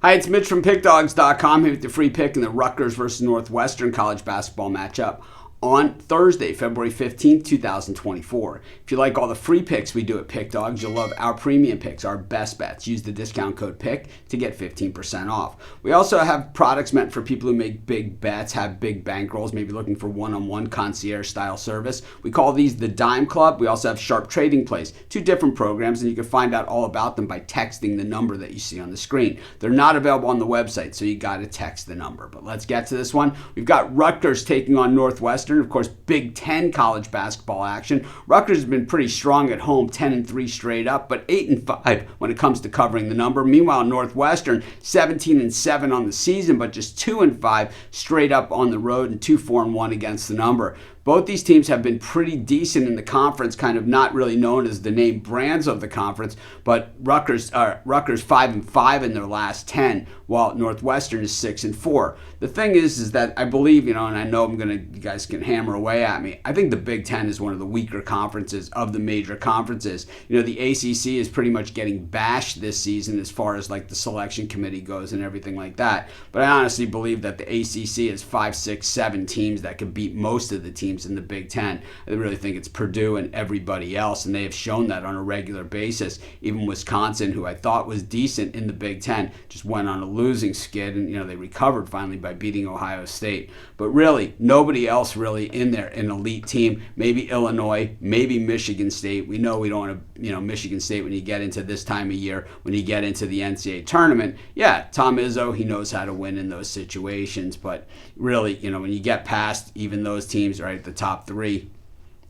Hi, it's Mitch from Pickdawgz.com here with the free pick in the Rutgers versus Northwestern college basketball matchup on Thursday, February 15th, 2024. If you like all the free picks we do at Pick Dawgz, you'll love our premium picks, our best bets. Use the discount code PICK to get 15% off. We also have products meant for people who make big bets, have big bankrolls, maybe looking for one-on-one concierge-style service. We call these the Dime Club. We also have Sharp Trading Plays, two different programs, and you can find out all about them by texting the number that you see on the screen. They're not available on the website, so you got to text the number. But let's get to this one. We've got Rutgers taking on Northwestern. Of course, Big Ten college basketball action. Rutgers has been pretty strong at home, 10-3 straight up, but 8-5 when it comes to covering the number. Meanwhile, Northwestern 17-7 on the season, but just 2-5 straight up on the road and 2-4-1 against the number. Both these teams have been pretty decent in the conference, kind of not really known as the name brands of the conference, but Rutgers 5-5 in their last 10, while Northwestern is 6-4. The thing is that I believe, and I know you guys can hammer away at me. I think the Big Ten is one of the weaker conferences of the major conferences. The ACC is pretty much getting bashed this season as far as like the selection committee goes and everything like that. But I honestly believe that the ACC is 5, 6, 7 teams that could beat most of the teams in the Big Ten. I really think it's Purdue and everybody else, and they have shown that on a regular basis. Even Wisconsin, who I thought was decent in the Big Ten, just went on a losing skid, and they recovered finally by beating Ohio State. But really, nobody else really in there, an elite team. Maybe Illinois, maybe Michigan State. We know we don't want to, Michigan State when you get into this time of year, when you get into the NCAA tournament. Yeah, Tom Izzo, he knows how to win in those situations. But really, when you get past even those teams, right, the top three,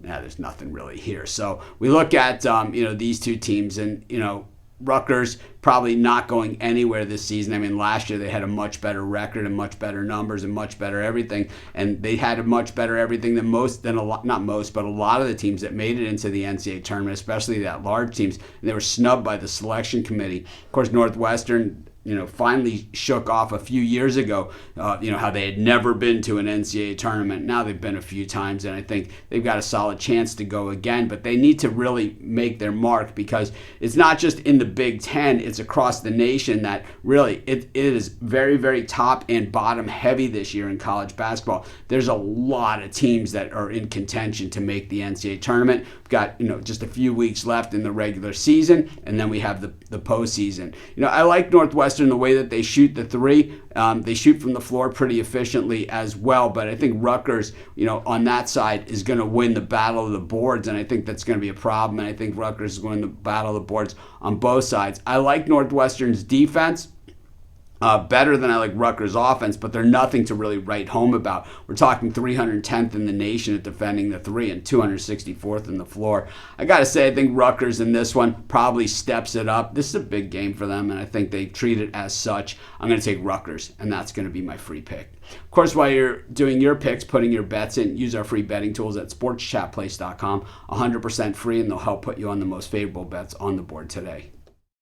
there's nothing really here. So we look at these two teams, and Rutgers probably not going anywhere this season. I mean, last year they had a much better record and much better numbers and much better everything, and they had a much better everything than a lot of the teams that made it into the NCAA tournament, especially that large teams. And they were snubbed by the selection committee. Of course, Northwestern finally shook off a few years ago, how they had never been to an NCAA tournament. Now they've been a few times, and I think they've got a solid chance to go again. But they need to really make their mark, because it's not just in the Big Ten, it's across the nation that really it is very, very top and bottom heavy this year in college basketball. There's a lot of teams that are in contention to make the NCAA tournament. We've got just a few weeks left in the regular season, and then we have the postseason. I like Northwestern the way that they shoot the three. They shoot from the floor pretty efficiently as well, but I think Rutgers, on that side is going to win the battle of the boards, and I think that's going to be a problem, and I think Rutgers is going to battle the boards on both sides. I like Northwestern's defense better than I like Rutgers' offense, but they're nothing to really write home about. We're talking 310th in the nation at defending the three and 264th in the floor. I got to say, I think Rutgers in this one probably steps it up. This is a big game for them, and I think they treat it as such. I'm going to take Rutgers, and that's going to be my free pick. Of course, while you're doing your picks, putting your bets in, use our free betting tools at sportschatplace.com. 100% free, and they'll help put you on the most favorable bets on the board today.